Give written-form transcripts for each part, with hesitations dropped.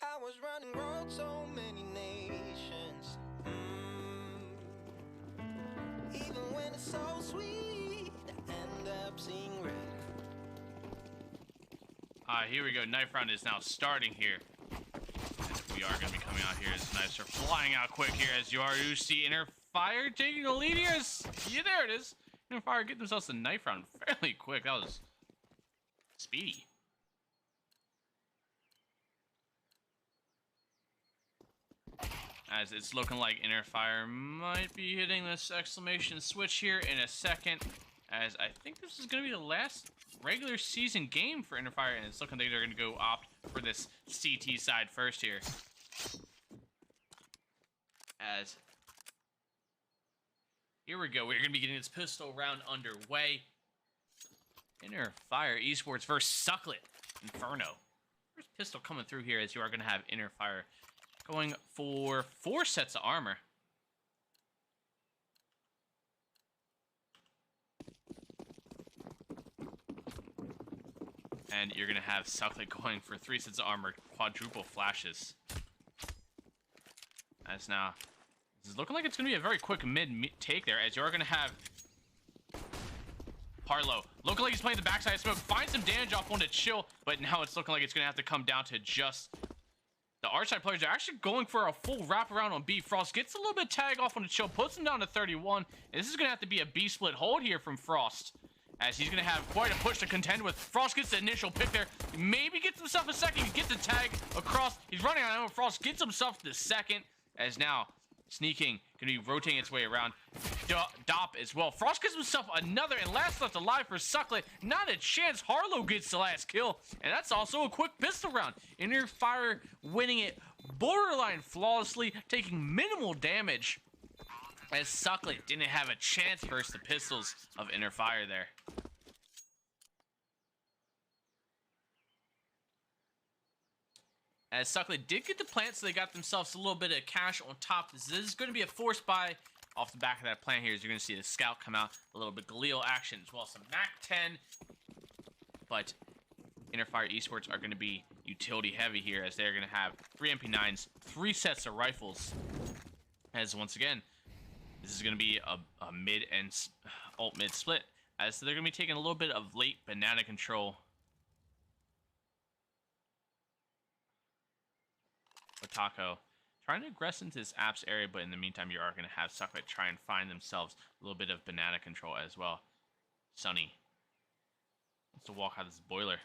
I was running road so many nations. Even when it's so sweet, I end up seeing red. Here we go. Knife round is now starting here. We are going to be coming out here as knives are flying out quick here as you already see Inner Fire taking the lead here. Yeah, there it is. Inner Fire getting themselves a knife round fairly quick. That was speedy. As it's looking like Inner Fire might be hitting this exclamation switch here in a second. As I think this is going to be the last regular season game for Inner Fire, and it's looking like they're going to go opt for this CT side first here. As here we go, we're going to be getting this pistol round underway. Inner Fire Esports versus Sucklet Inferno. First pistol coming through here as you are going to have Inner Fire going for 4 sets of armor. And you're going to have Sucklet going for 3 sets of armor, quadruple flashes. As now, this is looking like it's going to be a very quick mid take there, as you are going to have Harlow looking like he's playing the backside of smoke, finds some damage off one to chill, but now it's looking like it's going to have to come down to just the Archside players are actually going for a full wraparound on B. Frost gets a little bit tag off on the chill, puts him down to 31. And this is going to have to be a B split hold here from Frost, as he's going to have quite a push to contend with. Frost gets the initial pick there. Maybe gets himself a second. He gets the tag across. He's running on him. Frost gets himself the second, as now sneaking, going to be rotating its way around. Dop as well. Frost gets himself another, and last left alive for Sucklet. Not a chance. Harlow gets the last kill, and that's also a quick pistol round. Inner Fire winning it borderline flawlessly, taking minimal damage, as Sucklet didn't have a chance versus the pistols of Inner Fire there. As Sucklet did get the plant, so they got themselves a little bit of cash on top. This is going to be a force buy off the back of that plant here. As you're going to see the scout come out, a little bit Galil action as well, some Mac 10. But Inner Fire Esports are going to be utility heavy here, as they're going to have 3 MP9s, 3 sets of rifles. As once again, this is going to be a mid and alt mid split, as they're going to be taking a little bit of late banana control. Otako trying to aggress into this apps area, but in the meantime, you are going to have Sucklet try and find themselves a little bit of banana control as well. Sunny wants to walk out of this boiler.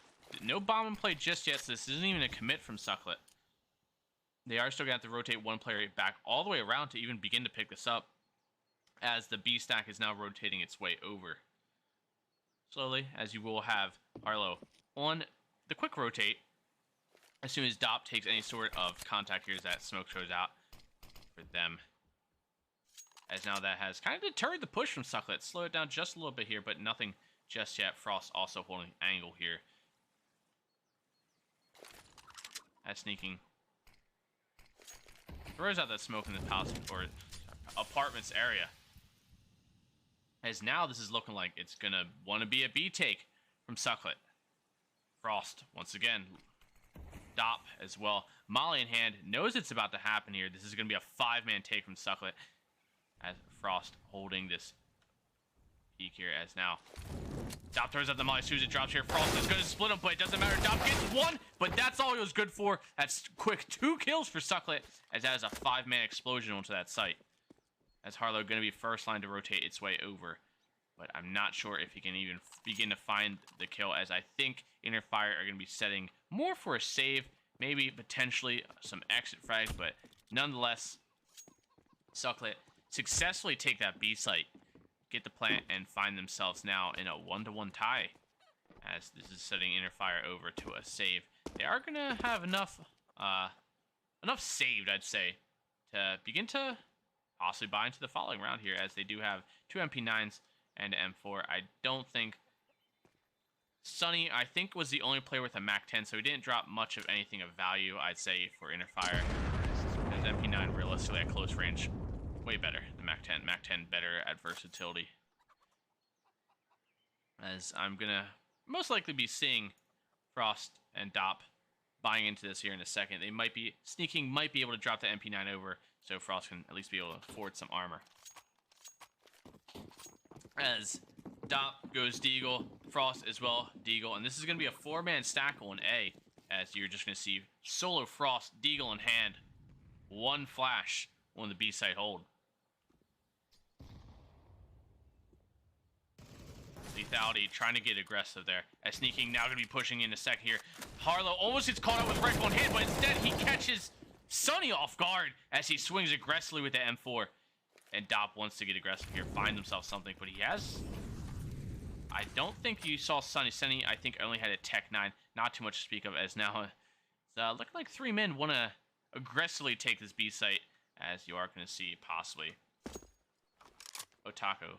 No bomb in play just yet, so this isn't even a commit from Sucklet. They are still going to have to rotate one player back all the way around to even begin to pick this up, as the B stack is now rotating its way over. Slowly, as you will have Harlow on the quick rotate. As soon as Dop takes any sort of contact here, as that smoke shows out for them. As now that has kind of deterred the push from Sucklet. Slow it down just a little bit here, but nothing just yet. Frost also holding angle here. As sneaking. Throws out that smoke in the palace or apartments area. As now this is looking like it's going to want to be a B take from Sucklet. Frost, once again, Dop as well. Molly in hand, knows it's about to happen here. This is going to be a 5-man take from Sucklet, as Frost holding this peak here, as now Dop throws out the Molly. As soon as it drops here, Frost is going to split him, but it doesn't matter. Dop gets 1, but that's all he was good for. That's quick 2 kills for Sucklet, as that is a 5-man explosion onto that site. As Harlow going to be first line to rotate its way over, but I'm not sure if he can even begin to find the kill, as I think Inner Fire are going to be setting more for a save, maybe potentially some exit frags, but nonetheless, Sucklet successfully take that B site, get the plant, and find themselves now in a 1-to-1 tie, as this is setting Inner Fire over to a save. They are going to have enough saved, I'd say, to begin to possibly buy into the following round here, as they do have 2 MP9s and M4. I don't think Sunny, I think, was the only player with a Mac 10, so he didn't drop much of anything of value, I'd say, for Inner Fire. As MP9 realistically at close range, way better than Mac 10. Mac 10 better at versatility. As I'm gonna most likely be seeing Frost and Dop buying into this here in a second. They might be sneaking, might be able to drop the MP9 over, so Frost can at least be able to afford some armor. As Dop goes Deagle, Frost as well, Deagle, and this is going to be a 4-man stackle in A, as you're just going to see solo Frost, Deagle in hand, one flash on the B site hold. Lethality trying to get aggressive there. As Sneaking now going to be pushing in a second here. Harlow almost gets caught out with rifle in hand, but instead he catches Sunny off guard as he swings aggressively with the M4. And Dop wants to get aggressive here, find himself something, but he has... I don't think you saw Sunny. Sunny, I think, only had a Tech 9. Not too much to speak of, as now it's looking like 3 men want to aggressively take this B site, as you are going to see possibly Otaku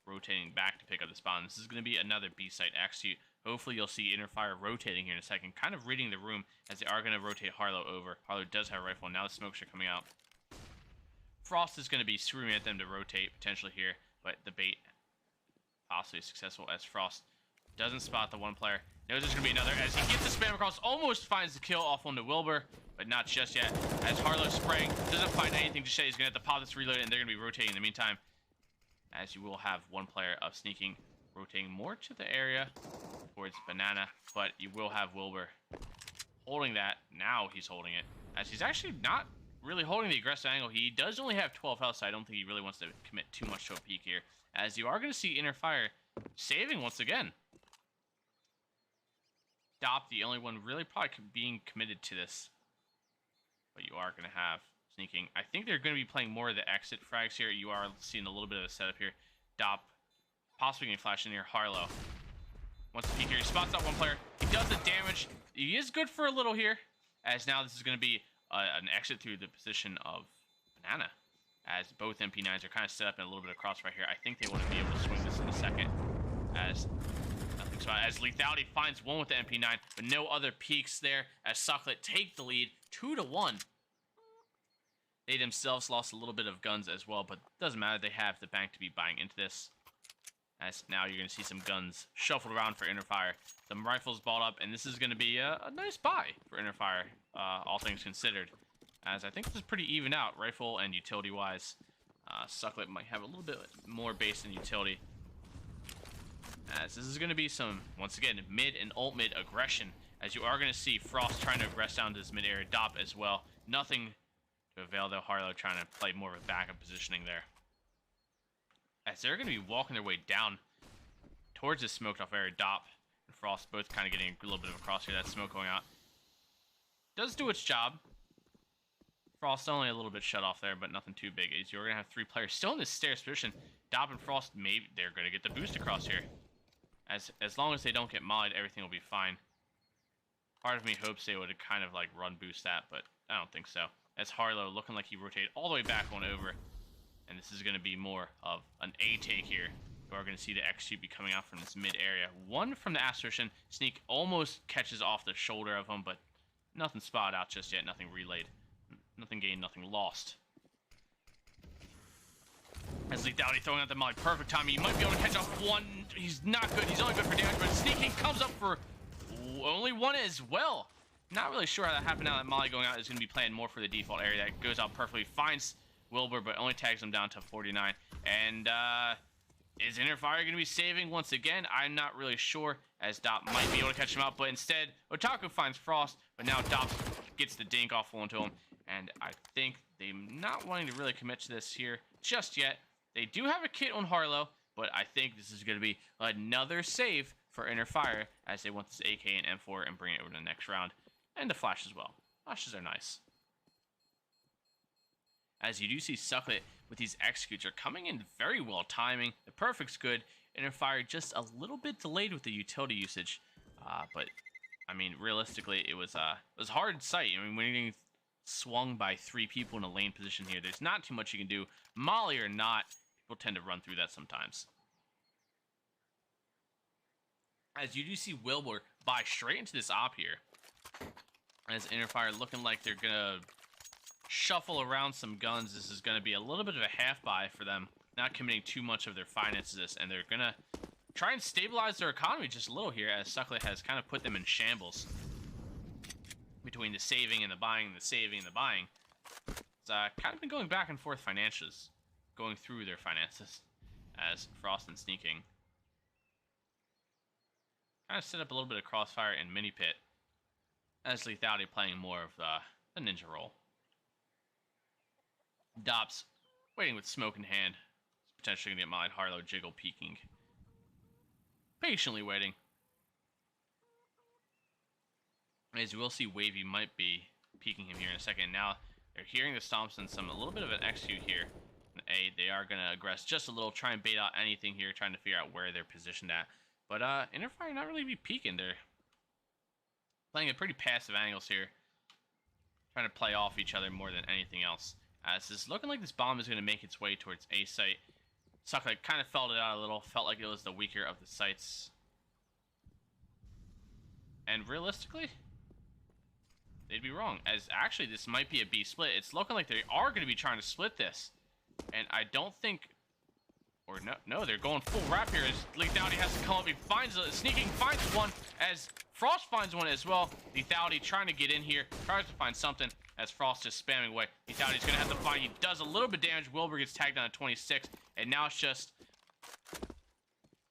rotating back to pick up the spawn. This is going to be another B site execute. Hopefully you'll see Interfire rotating here in a second, kind of reading the room, as they are going to rotate Harlow over. Harlow does have a rifle, and now the smokes are coming out. Frost is going to be screaming at them to rotate, potentially here, but the bait possibly successful, as Frost doesn't spot the one player. Knows there's going to be another, as he gets the spam across, almost finds the kill off onto Wilbur, but not just yet, as Harlow spraying, doesn't find anything to say. He's going to have to pop this reload, and they're going to be rotating in the meantime, as you will have one player of Sneaking rotating more to the area towards Banana, but you will have Wilbur holding that. Now he's holding it, as he's actually not really holding the aggressive angle. He does only have 12 health, so I don't think he really wants to commit too much to a peek here, as you are going to see Interfire saving once again. Dop, the only one really probably being committed to this, but you are going to have Sneaking. I think they're going to be playing more of the exit frags here. You are seeing a little bit of a setup here. Dop possibly getting flashed in here. Harlow wants to peek here. He spots out one player. He does the damage. He is good for a little here, as now this is going to be an exit through the position of Banana, as both MP9s are kind of set up in a little bit of crossfire here. I think they want to be able to swing this in a second, as nothing spot, as Lethality finds one with the MP9, but no other peeks there, as Sucklet take the lead 2-1. They themselves lost a little bit of guns as well, but it doesn't matter. They have the bank to be buying into this, as now you're going to see some guns shuffled around for Interfire. Some rifles balled up, and this is going to be a nice buy for Interfire, all things considered, as I think this is pretty even out, rifle and utility-wise. Sucklet might have a little bit more base than utility, as this is going to be some, once again, mid and ult-mid aggression, as you are going to see Frost trying to aggress down to this mid-area. Dop as well. Nothing to avail, though. Harlow trying to play more of a backup positioning there, as they're going to be walking their way down towards this smoked off area. Dop and Frost both kind of getting a little bit of a cross here. That smoke going out does do its job. Frost only a little bit shut off there, but nothing too big. As you're going to have 3 players still in this stairs position. Dop and Frost, maybe they're going to get the boost across here. As long as they don't get mollied, everything will be fine. Part of me hopes they would kind of like run boost that, but I don't think so. As Harlow looking like he rotated all the way back on over. And this is going to be more of an A take here. You are going to see the X-Tube be coming out from this mid area. One from the assertion. Sneak almost catches off the shoulder of him, but nothing spotted out just yet. Nothing relayed. Nothing gained, nothing lost. As Lethality throwing out the molly. Perfect timing. He might be able to catch off one. He's not good. He's only good for damage, but Sneaking comes up for only one as well. Not really sure how that happened. Now that molly going out is going to be playing more for the default area. That goes out perfectly. Finds Wilbur, but only tags him down to 49. And is Interfire going to be saving once again? I'm not really sure, as Dop might be able to catch him out, but instead Otaku finds Frost, but now Dop gets the dink off onto him. And I think they're not wanting to really commit to this here just yet. They do have a kit on Harlow, but I think this is going to be another save for Interfire, as they want this AK and M4 and bring it over to the next round. And the flash as well. Flashes are nice. As you do see Sucklet with these executes are coming in very well timing. The perfect's good. Interfire just a little bit delayed with the utility usage. But, I mean, realistically, it was hard sight. I mean, when you're getting swung by 3 people in a lane position here, there's not too much you can do. Molly or not, people tend to run through that sometimes. As you do see Wilbur buy straight into this op here. As Interfire looking like they're going to shuffle around some guns. This is going to be a little bit of a half buy for them. Not committing too much of their finances to this. And they're going to try and stabilize their economy just a little here, as Sucklet has kind of put them in shambles. between the saving and the buying, and the saving and the buying. It's kind of been going back and forth financials, going through their finances, as Frost and Sneaking kind of set up a little bit of crossfire and mini pit, as Lethality playing more of the ninja role. Dops waiting with smoke in hand. He's potentially gonna get mollied. Harlow Jiggle peeking, patiently waiting. As you will see, Wavy might be peeking him here in a second. Now they're hearing the stomps and a little bit of an execute here. They are gonna aggress just a little, try and bait out anything here, trying to figure out where they're positioned at. But Interfire not really be peeking. They're playing at pretty passive angles here, trying to play off each other more than anything else. As it's looking like this bomb is going to make its way towards A site. Sucklet kind of felt it out a little, felt like it was the weaker of the sites. And realistically, they'd be wrong, as actually this might be a B split. It's looking like they are going to be trying to split this. And I don't think, or no, they're going full wrap here as Lethality has to come up. He finds Sneaking, finds one, as Frost finds one as well. Lethality trying to get in here, tries to find something, as Frost is spamming away. Lethality's going to have to find, he does a little bit of damage. Wilbur gets tagged down to 26, and now it's just,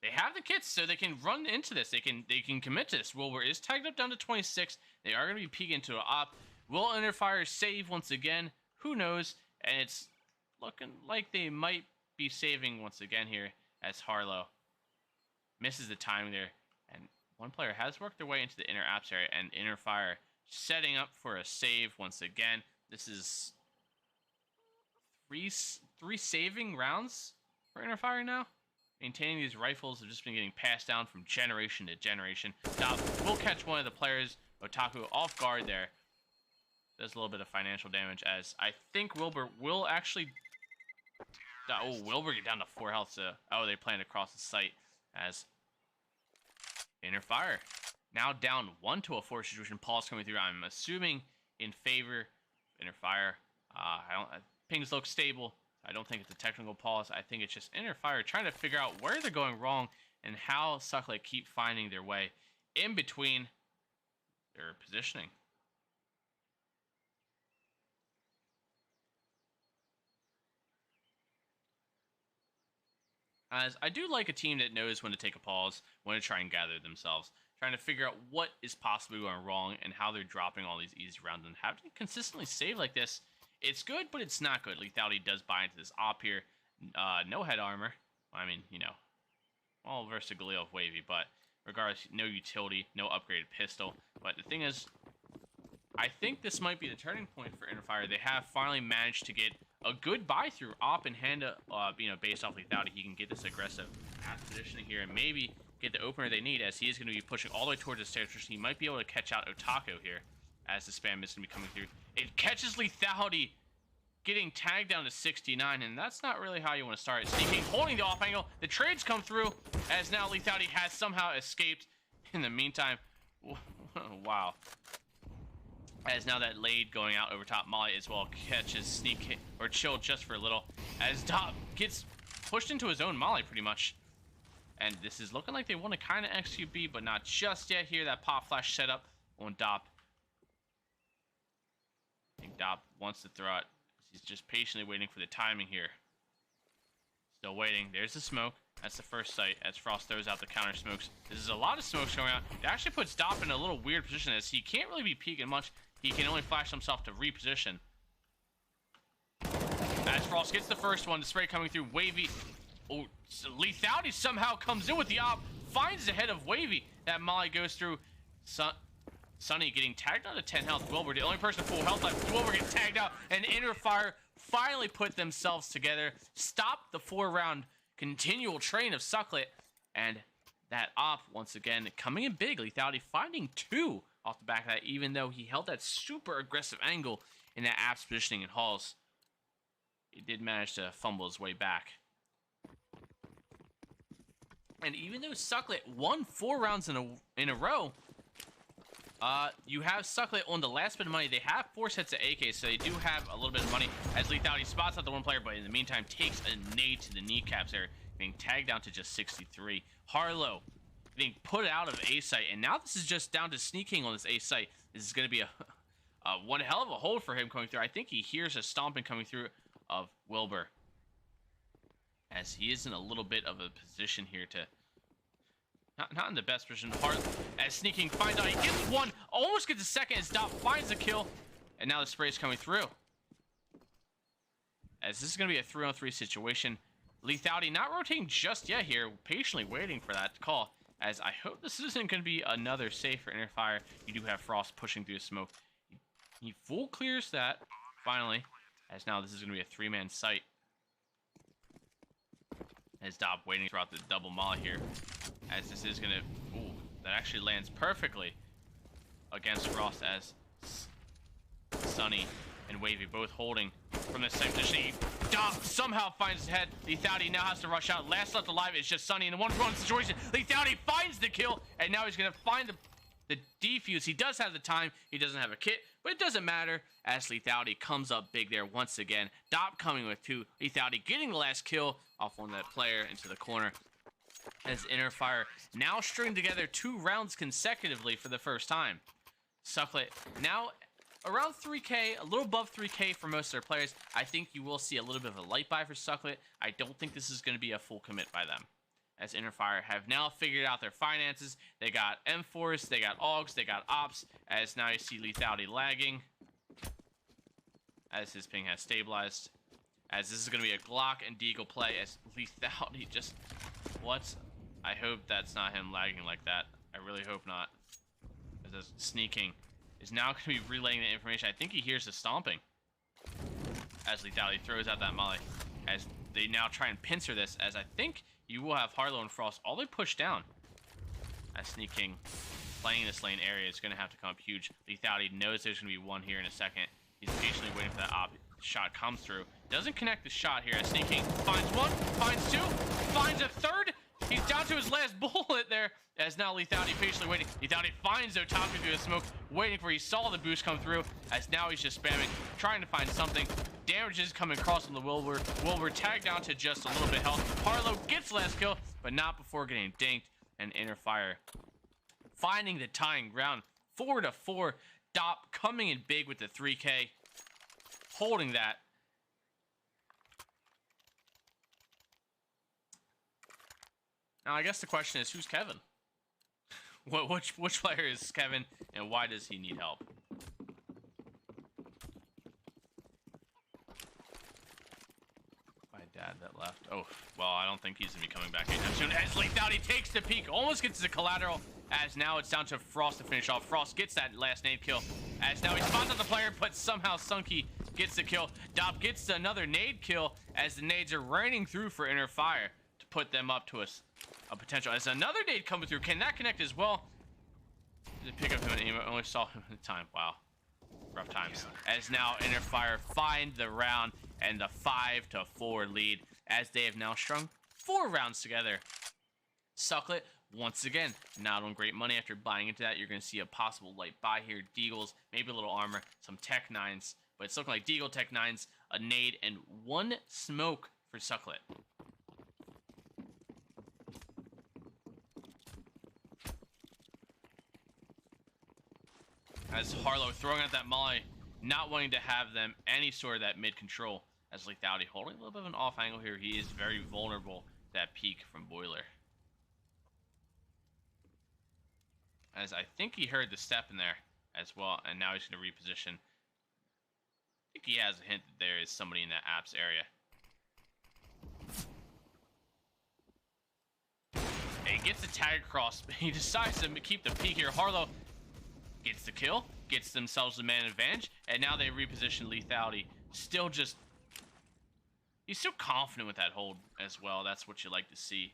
they have the kits so they can run into this. They can commit to this. Wilbur is tagged up down to 26. They are going to be peeking into an op. Will Interfire save once again? Who knows? And it's looking like they might be saving once again here, as Harlow misses the timing there. And one player has worked their way into the inner apps area, and Interfire setting up for a save once again. This is three saving rounds for Interfire now. Maintaining these rifles have just been getting passed down from generation to generation. Now, we'll catch one of the players, Otaku, off guard there. Does a little bit of financial damage, as I think Wilbur will actually... Oh, Wilbur get down to 4 health, so... Oh, they plan to cross the site, as Interfire now down 1-4 situation. Paul's coming through. I'm assuming in favor of Interfire. Pings look stable. I don't think it's a technical pause. I think it's just Interfire trying to figure out where they're going wrong and how Sucklet keep finding their way in between their positioning. As I do like a team that knows when to take a pause, when to try and gather themselves, trying to figure out what is possibly going wrong and how they're dropping all these easy rounds, and having to consistently save like this. It's good, but it's not good. Lethality does buy into this op here. No head armor. I mean, you know, all versatility of Wavy, but regardless, no utility, no upgraded pistol. But the thing is, I think this might be the turning point for Interfire. They have finally managed to get a good buy through op in hand, based off Lethality. He can get this aggressive positioning here and maybe get the opener they need, as he is going to be pushing all the way towards the stairs. He might be able to catch out Otaku here, as the spam is going to be coming through. It catches Lethality getting tagged down to 69, and that's not really how you want to start. Sneaking, holding the off angle. The trades come through, as now Lethality has somehow escaped in the meantime. Wow. As now that Lade going out over top, Molly as well catches Sneak or Chill just for a little, as Dop gets pushed into his own Molly pretty much. And this is looking like they want to kind of execute B, but not just yet here. That pop flash setup on Dop. I think Dop wants to throw it. He's just patiently waiting for the timing here. Still waiting. There's the smoke. That's the first sight, as Frost throws out the counter smokes. This is a lot of smokes going out. It actually puts Dop in a little weird position, as he can't really be peeking much. He can only flash himself to reposition. As Frost gets the first one, the spray coming through. Wavy. Oh, Lethality somehow comes in with the op. Finds the head of Wavy. That Molly goes through. Sunny getting tagged out to 10 health. Wilbur, the only person full health left. Wilbur gets tagged out. And Interfire finally put themselves together. Stop the 4-round continual train of Sucklet. And that op, once again, coming in big. Lethality finding 2 off the back of that, even though he held that super aggressive angle in that apps positioning in halls. He did manage to fumble his way back. And even though Sucklet won 4 rounds in a row, you have Sucklet on the last bit of money. They have 4 sets of AK, so they do have a little bit of money, as Lethality spots out the one player, but in the meantime takes a nade to the kneecaps there, being tagged down to just 63. Harlow being put out of A site, and now this is just down to Sneaking on this A site. This is going to be One hell of a hold for him coming through. I think he hears a stomping coming through of Wilbur, as he is in a little bit of a position here to not in the best position. Hard as sneaking finds out, he gets one, almost gets a second as Dop finds the kill, and now the spray is coming through. As this is going to be a 3-on-3 situation. Lethality not rotating just yet here, patiently waiting for that call. As I hope this isn't going to be another safe for Interfire. You do have Frost pushing through the smoke. He full clears that, finally. As now this is going to be a 3-man sight. As Dop waiting throughout the double molly here. As this is going to... Ooh, that actually lands perfectly against Frost as Sunny and Wavy both holding from the same position. Dop somehow finds his head. Lethality now has to rush out. Last left alive is just Sunny in a 1-for-1 situation. Lethality finds the kill, and now he's going to find the defuse. He does have the time. He doesn't have a kit, but it doesn't matter as Lethality comes up big there once again. Dop coming with 2. Lethality getting the last kill off on that player into the corner. As Interfire now stringing together 2 rounds consecutively for the first time. Sucklet now around 3K, a little above 3K for most of their players. I think you will see a little bit of a light buy for Sucklet. I don't think this is going to be a full commit by them. As Interfire have now figured out their finances. They got M4s, they got AUGs, they got Ops. As now you see Lethality lagging. As his ping has stabilized. As this is going to be a Glock and Deagle play. As Lethality just... What? I hope that's not him lagging like that. I really hope not. As this sneaking is now going to be relaying the information. I think he hears the stomping. As Lethality throws out that molly. As they now try and pincer this. As I think you will have Harlow and Frost all the way pushed down. As sneaking, playing this lane area is going to have to come up huge. Lethality knows there's going to be one here in a second. He's patiently waiting for that shot comes through. Doesn't connect the shot here as sneaking. Finds one, finds 2, finds a third. He's down to his last bullet there. As now Lethality patiently waiting. Lethality finds Otaku through the smoke, waiting for he saw the boost come through. As now he's just spamming, trying to find something. Damage is coming across on the Wilbur. Wilbur tagged down to just a little bit health. Harlow gets last kill, but not before getting dinked. And Interfire finding the tying ground. 4-4. Dop coming in big with the 3K. Holding that. Now, I guess the question is, who's Kevin? Which player is Kevin, and why does he need help? My dad that left. Oh, well, I don't think he's going to be coming back anytime soon. As Lethality takes the peek, almost gets the collateral, as now it's down to Frost to finish off. Frost gets that last nade kill, as now he spots out the player, but somehow Sunky gets the kill. Dop gets another nade kill, as the nades are raining through for Interfire to put them up to a potential. As another nade coming through, can that connect as well? Did pick up him and only saw him in time. Wow, rough times. As now Interfire find the round and the 5-4 lead, as they have now strung 4 rounds together. Sucklet once again not on great money after buying into that. You're going to see a possible light buy here. Deagles, maybe a little armor, some Tech 9s, but it's looking like Deagle, Tech 9s, a nade, and 1 smoke for Sucklet. As Harlow throwing out that molly, not wanting to have them any sort of that mid control. As Lethality holding a little bit of an off angle here. He is very vulnerable to that peak from Boiler. As I think he heard the step in there as well, and now he's going to reposition. I think he has a hint that there is somebody in that apps area. He gets the tag across. He decides to keep the peek here. Harlow gets the kill, gets themselves the man advantage, and now they reposition Lethality. Still just... He's so confident with that hold as well. That's what you like to see.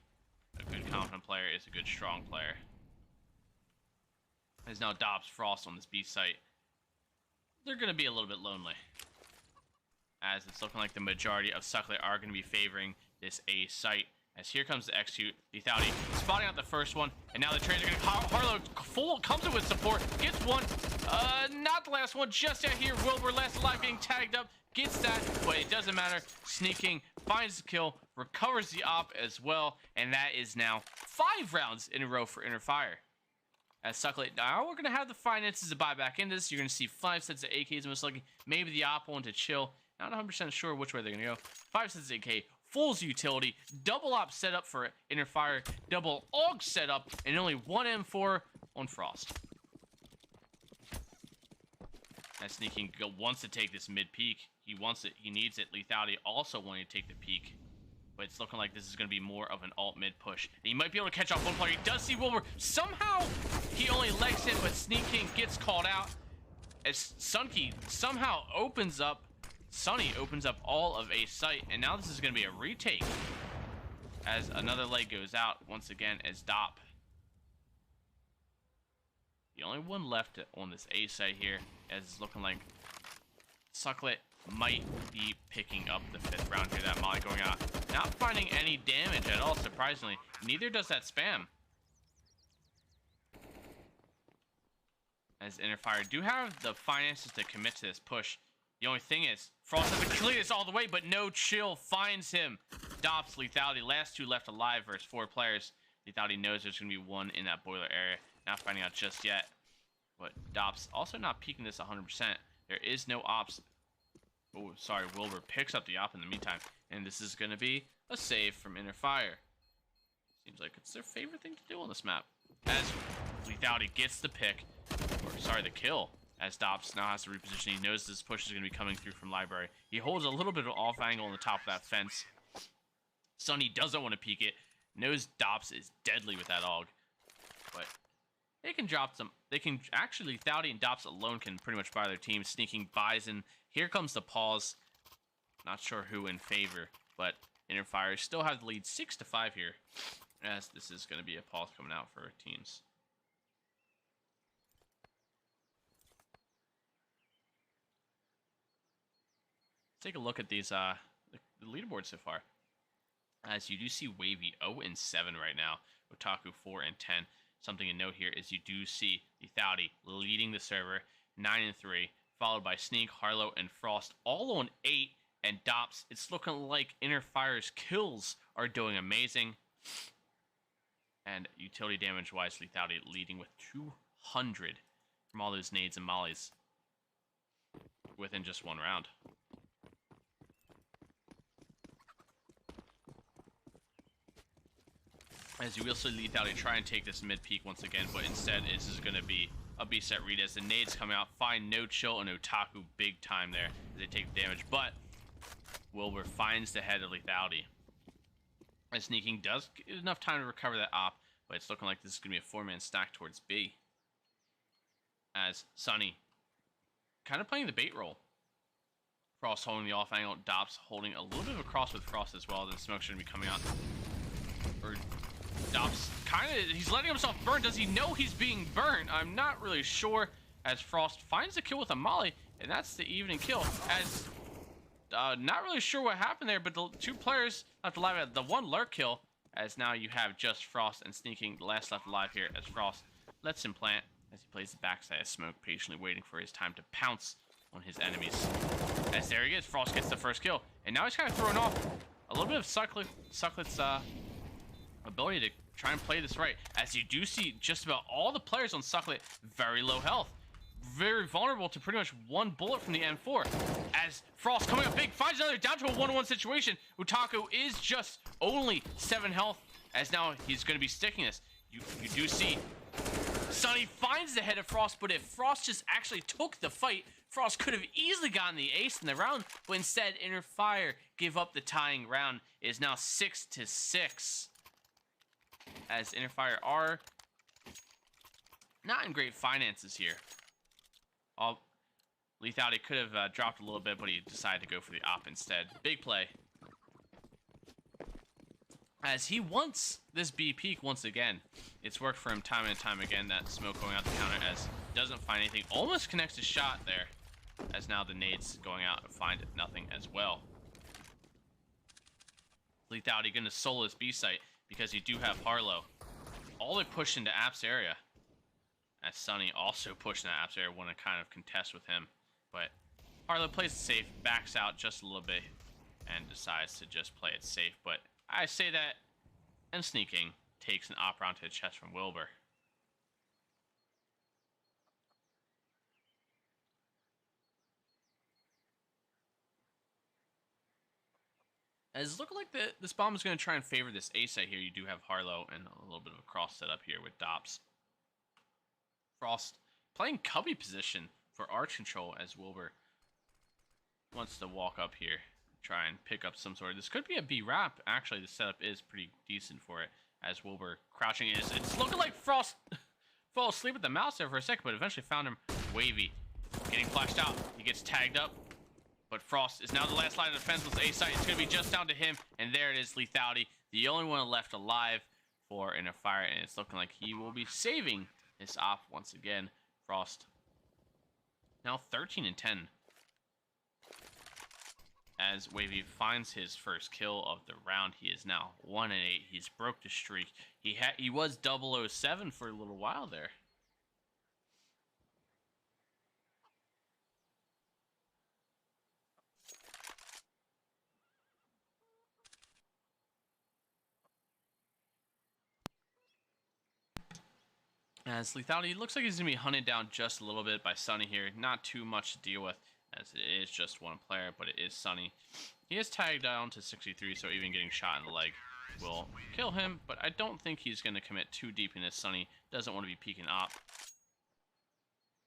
A good confident player is a good strong player. As now Dobbs Frost on this B site. They're going to be a little bit lonely, as it's looking like the majority of Sucklet are going to be favoring this A site. As here comes the execute, Lethality spotting out the first one, and now the trades are going to... Harlow full comes in with support, gets one, not the last one, just out here. Wilbur last alive being tagged up, gets that, but it doesn't matter. Sneaking, finds the kill, recovers the op as well, and that is now 5 rounds in a row for Interfire. As Sucklet, now we're going to have the finances to buy back into this. You're going to see 5 sets of AKs, most likely. Maybe the op one to chill. Not 100% sure which way they're going to go. 5 sets of AK, Fool's utility, double op setup for Interfire, double AUG setup, and only one M4 on Frost. As Sneaking wants to take this mid peak. He wants it. He needs it. Lethality also wanting to take the peak. But it's looking like this is going to be more of an alt mid push. And he might be able to catch off one player. He does see Wilbur. Somehow, he only legs it, but Sneaking gets called out. As Sunky somehow opens up. Sunny opens up all of a site. And now this is going to be a retake. As another leg goes out once again as Dop. The only one left on this A site here. As it's looking like Sucklet might be picking up the 5th round here. That Molly going out. Not finding any damage at all, surprisingly. Neither does that spam. As Interfire do have the finances to commit to this push. The only thing is, Frost has to clear this all the way, but no chill finds him. Dops, Lethality, last 2 left alive versus 4 players. Lethality knows there's going to be one in that boiler area. Not finding out just yet. But Dops also not peeking this 100%. There is no ops. Oh, sorry, Wilbur picks up the op in the meantime. And this is going to be a save from Interfire. Seems like it's their favorite thing to do on this map. As Lethality gets the pick, or sorry, the kill. As Dops now has to reposition. He knows this push is going to be coming through from Library. He holds a little bit of off angle on the top of that fence. Sunny doesn't want to peek it. Knows Dops is deadly with that AUG. But they can drop some. They can actually, Lethality and Dops alone can pretty much buy their team. Sneaking buys in. Here comes the pause. Not sure who in favor, but Interfire still have the lead 6-5 here. As this is going to be a pause coming out for teams. Take a look at these the leaderboards so far. As you do see Wavy 0-7 right now, Otaku 4-10. Something to note here is you do see Lethality leading the server 9-3, followed by Sneak, Harlow, and Frost all on 8, and Dops. It's looking like Interfire's kills are doing amazing. And utility damage wise, Lethality leading with 200 from all those nades and mollies within just 1 round. As you will see Lethality try and take this mid peak once again, but instead this is going to be a B set read as the nades come out, find no chill and Otaku big time there as they take damage, but Wilbur finds the head of Lethality. And Sneaking does get enough time to recover that op, but it's looking like this is going to be a 4-man stack towards B. As Sunny kind of playing the bait role. Frost holding the off angle, Dops holding a little bit of a cross with Frost as well, then smoke shouldn't be coming out. Or Dops kind of, he's letting himself burn. Does he know he's being burned? I'm not really sure. As Frost finds the kill with a molly, and that's the evening kill. As not really sure what happened there, but the 2 players left alive at the 1 lurk kill. As now you have just Frost and Sneaking, the last left alive here. As Frost lets him plant as he plays the backside of smoke, patiently waiting for his time to pounce on his enemies. As there he is, Frost gets the first kill, and now he's kind of throwing off a little bit of Sucklet's ability to try and play this right, as you do see just about all the players on Sucklet very low health, very vulnerable to pretty much 1 bullet from the M4. As Frost coming up big, finds another down to a 1-on-1 situation. Otaku is just only 7 health, as now he's going to be sticking this. You do see Sunny finds the head of Frost, but if Frost just actually took the fight, Frost could have easily gotten the ace in the round, but instead Interfire give up the tying round. It is now 6-6. As Interfire are not in great finances here. Lethality could have dropped a little bit, but he decided to go for the op instead. Big play. As he wants this B peak once again. It's worked for him time and time again. That smoke going out the counter as doesn't find anything. Almost connects his shot there. As now the nades going out and find nothing as well. Lethality going to solo this B site because you do have Harlow. All they push into Apps area. As Sunny also pushed into Apps area, want to kind of contest with him. But Harlow plays it safe, backs out just a little bit, and decides to just play it safe. But I say that, and Sneaking takes an op round to the chest from Wilbur. As it's looking like this bomb is going to try and favor this ESEA here. You do have Harlow and a little bit of a cross setup here with Dops. Frost playing cubby position for arch control as Wilbur wants to walk up here, try and pick up some sort of. This could be a B wrap. Actually, the setup is pretty decent for it as Wilbur crouching. It's looking like Frost fell asleep at the mouse there for a second, but eventually found him. Wavy getting flashed out. He gets tagged up, but Frost is now the last line of defense with ESEA. It's going to be just down to him, and there it is, Lethality, the only one left alive for Inner Fire, and it's looking like he will be saving this op once again. Frost now 13-10 as Wavy finds his first kill of the round. He is now 1-8. He's broke the streak. He was 007 for a little while there. As Lethality looks like he's going to be hunted down just a little bit by Sunny here. Not too much to deal with, as it is just one player, but it is Sunny. He is tagged down to 63, so even getting shot in the leg will kill him, but I don't think he's going to commit too deep in this. Sunny doesn't want to be peeking op.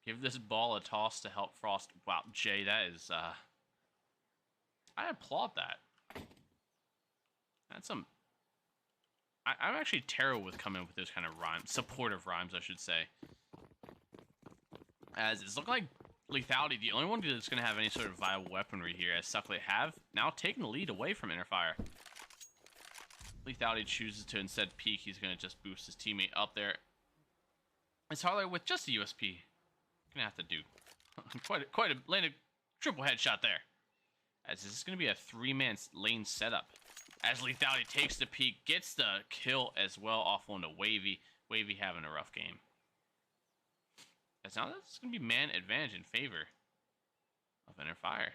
Give this ball a toss to help Frost. Wow, Jay, that is, I applaud that. That's some... I'm actually terrible with coming up with those kind of rhymes. Supportive rhymes, I should say. As it's looking like Lethality, the only one that's going to have any sort of viable weaponry here, as Sucklet have now taken the lead away from Inner Fire. Lethality chooses to instead peek. He's going to just boost his teammate up there. It's Harlow with just a USP. Gonna have to do quite a land a triple headshot there. As this is going to be a 3-man lane setup. As Lethality takes the peek, gets the kill as well off onto Wavy. Wavy having a rough game. As now that's going to be man advantage in favor of Inner Fire.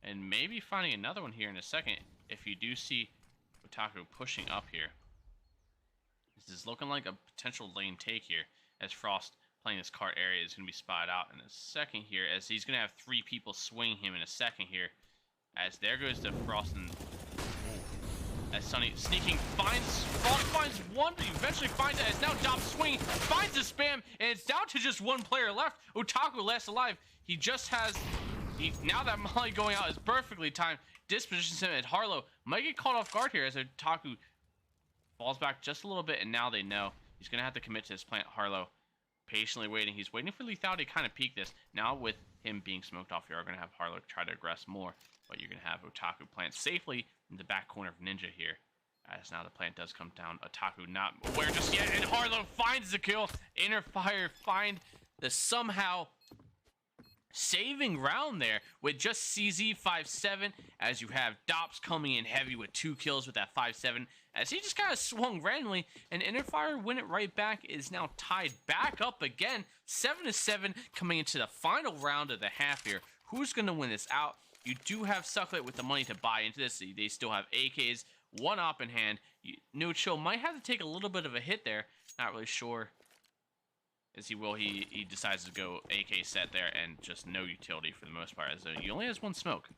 And maybe finding another one here in a second if you do see Otaku pushing up here. This is looking like a potential lane take here as Frost playing this cart area is going to be spotted out in a second here as he's going to have 3 people swing him in a second here. As there goes to Frost and as Sunny sneaking Frost finds one, but eventually finds it as now Dom swinging, finds the spam, and it's down to just one player left. Otaku last alive. He just has, now that Molly going out is perfectly timed, dispositions him, and Harlow might get caught off guard here as Otaku falls back just a little bit, and now they know he's going to have to commit to this plant. Harlow patiently waiting. He's waiting for Lethality to kind of peek this. Now with him being smoked off, you're going to have Harlow try to aggress more, but you're going to have Otaku plant safely in the back corner of Ninja here. As now the plant does come down. Otaku not aware just yet, and Harlow finds the kill. Inner Fire find the somehow saving round there with just CZ 5-7 as you have Dops coming in heavy with 2 kills with that 5-7 as he just kind of swung randomly, and Inner Fire win it right back is now tied back up again 7-7 coming into the final round of the half here. Who's going to win this out? You do have Sucklet with the money to buy into this. They still have AKs, 1 op in hand. No Chill might have to take a little bit of a hit there. Not really sure as he will. He decides to go AK set there and just no utility for the most part. As he only has 1 smoke.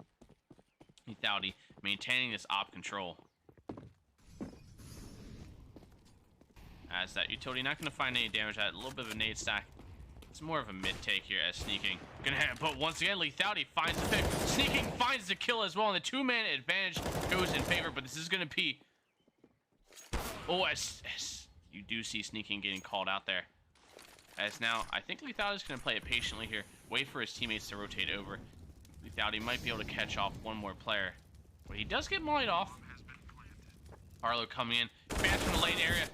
Lethality maintaining this op control. As that utility not going to find any damage. That a little bit of a nade stack. It's more of a mid take here as Sneaking gonna have, but once again Lethality finds the pick. Sneaking finds the kill as well, and the 2-man advantage goes in favor, but this is gonna be, oh, as you do see Sneaking getting called out there. As now I think Lethality is gonna play it patiently here, wait for his teammates to rotate over. Lethality might be able to catch off one more player, but he does get mollied off. Harlow coming in fast from the lane area,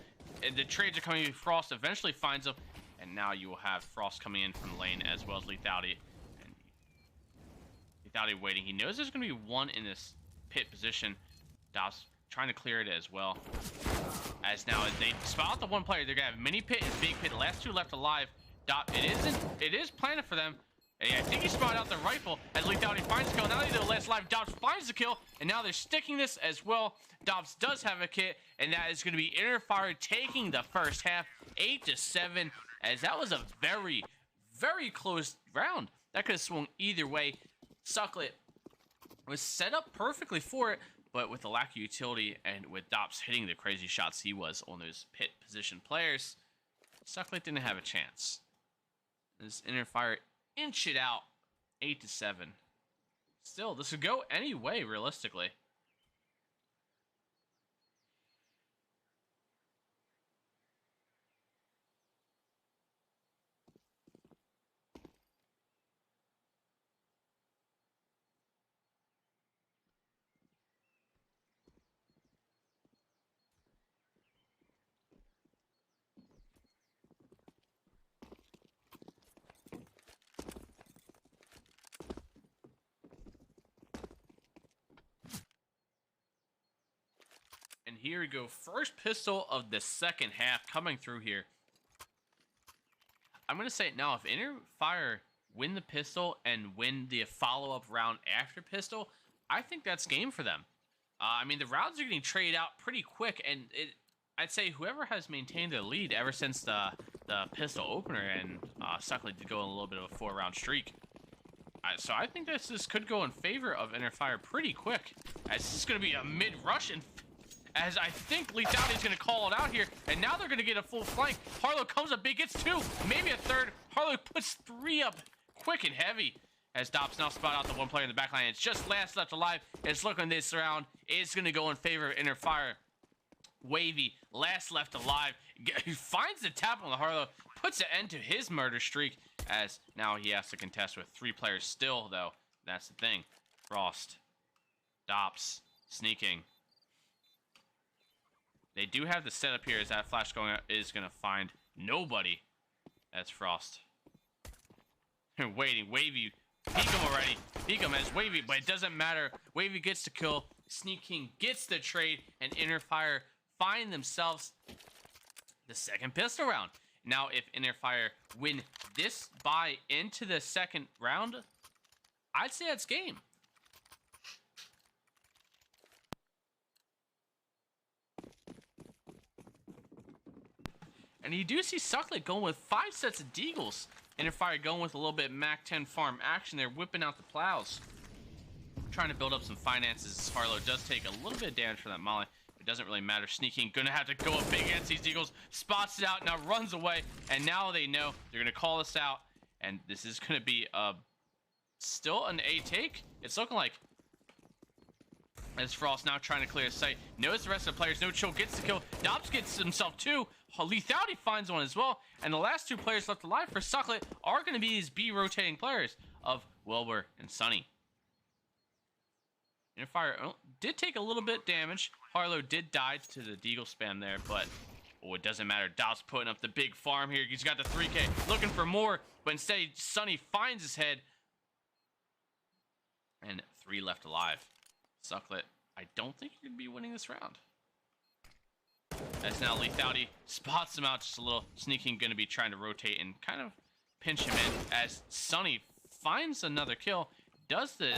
and the trades are coming in. Frost eventually finds him. And now you will have Frost coming in from the lane as well as Lethality. And Lethality waiting. He knows there's going to be one in this pit position. Dobbs trying to clear it as well. As now they spot out the 1 player. They're going to have mini pit and big pit. The last 2 left alive. It is planted for them. And I think he spotted out the rifle as Lethality finds the kill. Now they're the last alive. Dobbs finds the kill. And now they're sticking this as well. Dobbs does have a kit. And that is going to be Inner Fire taking the first half. 8-7. As that was a very, very close round. That could have swung either way. Sucklet was set up perfectly for it, But with the lack of utility and with Dops hitting the crazy shots he was on those pit position players, Sucklet didn't have a chance. This inner fire inch it out 8-7. Still, this would go any way realistically. And here we go. First pistol of the second half coming through here. I'm going to say it now. If Inner Fire win the pistol and win the follow-up round after pistol, I think that's game for them. I mean, the rounds are getting traded out pretty quick, and I'd say whoever has maintained the lead ever since the pistol opener, and Sucklet did go on a little bit of a 4-round streak. So I think this could go in favor of Inner Fire pretty quick, as this is going to be a mid-rush, and as I think Lethality is going to call it out here, and now they're going to get a full flank. Harlow comes up big, gets 2, maybe a 3rd. Harlow puts 3 up quick and heavy, as Dops now spot out the one player in the backline. It's just last left alive. It's looking this round. It's going to go in favor of Inner Fire. Wavy, last left alive. He finds the tap on the Harlow, puts an end to his murder streak, as now he has to contest with 3 players still, though. That's the thing. Frost, Dops, sneaking. They do have the setup here as that flash going out is going to find nobody. That's Frost. They're waiting. Wavy, peek him already. Peek him as Wavy, but it doesn't matter. Wavy gets the kill. Sneak King gets the trade, and Inner Fire find themselves the second pistol round. Now, if Inner Fire win this buy into the second round, I'd say it's game. And you do see Sucklet going with 5 sets of deagles. Inner Fire going with a little bit Mac 10 farm action there, whipping out the plows. Trying to build up some finances. Harlow does take a little bit of damage from that molly. It doesn't really matter. Sneaking, gonna have to go up big against these deagles. Spots it out, now runs away. And now they know they're gonna call this out. And this is gonna be still an A take. It's looking like, as Frost now trying to clear his sight. Knows the rest of the players. No chill. Gets the kill. Dobbs gets himself 2. Lethality finds one as well. And the last 2 players left alive for Sucklet are going to be these B rotating players of Wilbur and Sunny. Inner Fire did take a little bit damage. Harlow did die to the deagle spam there, but it doesn't matter. Dobbs putting up the big farm here. He's got the 3K. Looking for more, but instead Sunny finds his head. And 3 left alive. Sucklet, I don't think you're going to be winning this round. As now Lethality spots him out just a little. Sneaking going to be trying to rotate and kind of pinch him in as Sunny finds another kill. Does the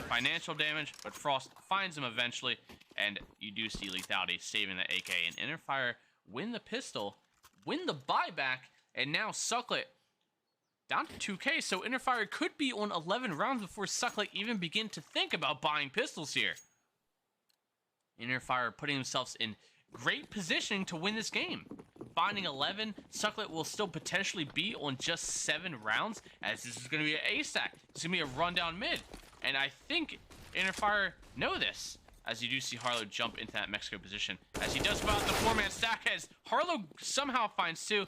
financial damage, but Frost finds him eventually. And you do see Lethality saving the AK. And Inner Fire win the pistol, win the buyback, and now Sucklet down to 2K, so Inner Fire could be on 11 rounds before Sucklet even begin to think about buying pistols here. Inner Fire putting themselves in great positioning to win this game. Finding 11, Sucklet will still potentially be on just 7 rounds, as this is going to be an A-stack. It's going to be a rundown mid, and I think Inner Fire know this, as you do see Harlow jump into that Mexico position, as he does spot the 4-man stack, as Harlow somehow finds 2.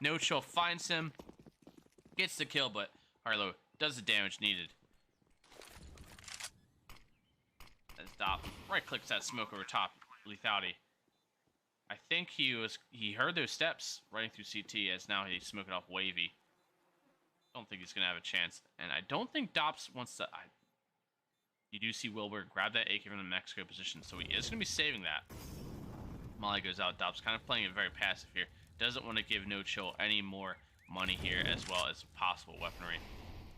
No Chill finds him. Gets the kill, but Harlow does the damage needed. And stop. Right clicks that smoke over top. Lethality. I think he heard those steps running through CT, as now he's smoking off Wavy. Don't think he's gonna have a chance, and I don't think Dops wants to. You do see Wilbur grab that AK from the Mexico position, so he is gonna be saving that. Molly goes out. Dops kind of playing it very passive here. Doesn't want to give No Chill any more money here, as well as possible weaponry.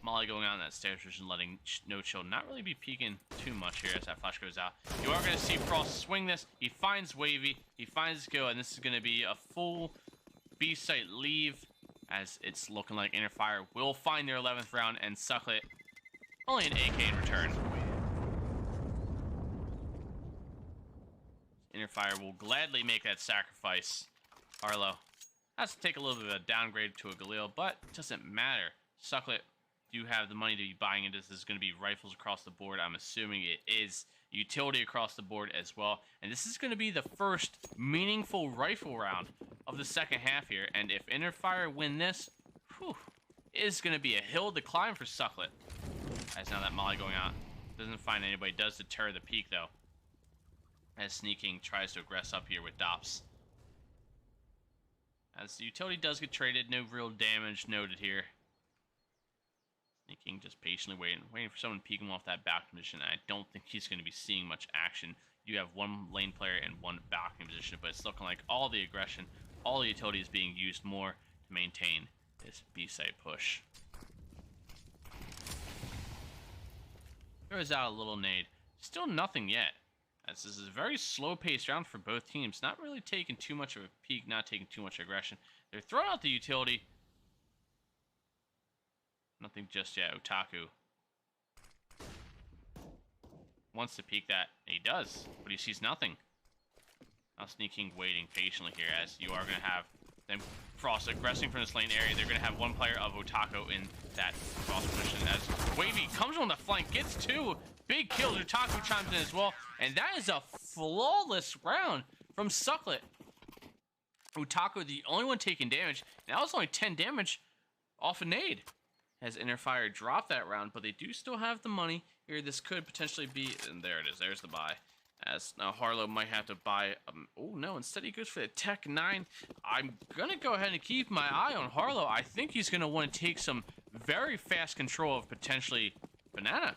Molly going out in that stairs position, letting No Chill not really be peeking too much here as that flash goes out. You are going to see Frost swing this. He finds Wavy. He finds his kill, and this is going to be a full B site leave, as it's looking like Inner Fire will find their 11th round, and Sucklet only an AK in return. Interfire will gladly make that sacrifice. Harlow has to take a little bit of a downgrade to a Galil, but it doesn't matter. Sucklet do have the money to be buying into this. This is going to be rifles across the board. I'm assuming it is utility across the board as well. And this is going to be the first meaningful rifle round of the second half here. And if Interfire win this, whew, it is going to be a hill to climb for Sucklet. As now that Molly going out. Doesn't find anybody. Does deter the peak, though. As Sneaking tries to aggress up here with Dops. As the utility does get traded, no real damage noted here. Sneaking just patiently waiting for someone to peek him off that balcony position. I don't think he's going to be seeing much action. You have one lane player and one balcony position, but it's looking like all the aggression, all the utility is being used more to maintain this B-side push. Throws out a little nade. Still nothing yet. As this is a very slow-paced round for both teams. Not really taking too much of a peek, not taking too much aggression. They're throwing out the utility. Nothing just yet. Otaku wants to peek that. And he does, but he sees nothing. Now Sneaking waiting patiently here as you are going to have them Frost aggressing from this lane area. They're going to have one player of Otaku in that cross position as Wavy comes on the flank, gets two. Big kills. Otaku chimes in as well. And that is a flawless round from Sucklet. Otaku, the only one taking damage. Now it's only 10 damage off a nade. Has Interfire dropped that round, but they do still have the money. Here, this could potentially be... And there it is. There's the buy. As now Harlow might have to buy... oh, no. Instead, he goes for the Tech 9. I'm going to go ahead and keep my eye on Harlow. I think he's going to want to take some very fast control of potentially Banana.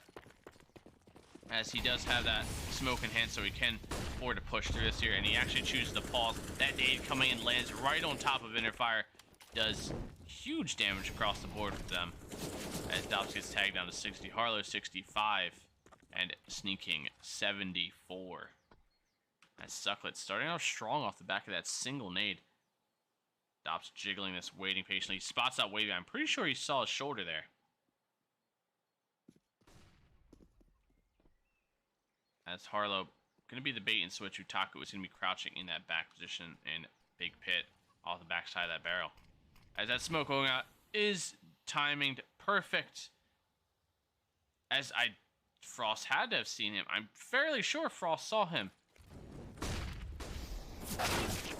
As he does have that smoke in hand, so he can afford to push through this here. And he actually chooses to pause. That nade coming in lands right on top of Interfire. Does huge damage across the board with them. As Dops gets tagged down to 60. Harlow 65. And Sneaking 74. As Sucklet starting out strong off the back of that single nade. Dops jiggling this, waiting patiently. He spots out Wavy. I'm pretty sure he saw his shoulder there. As Harlow, going to be the bait and switch. Otaku is going to be crouching in that back position in Big Pit off the backside of that barrel. As that smoke going out is timed perfect. As Frost had to have seen him. I'm fairly sure Frost saw him.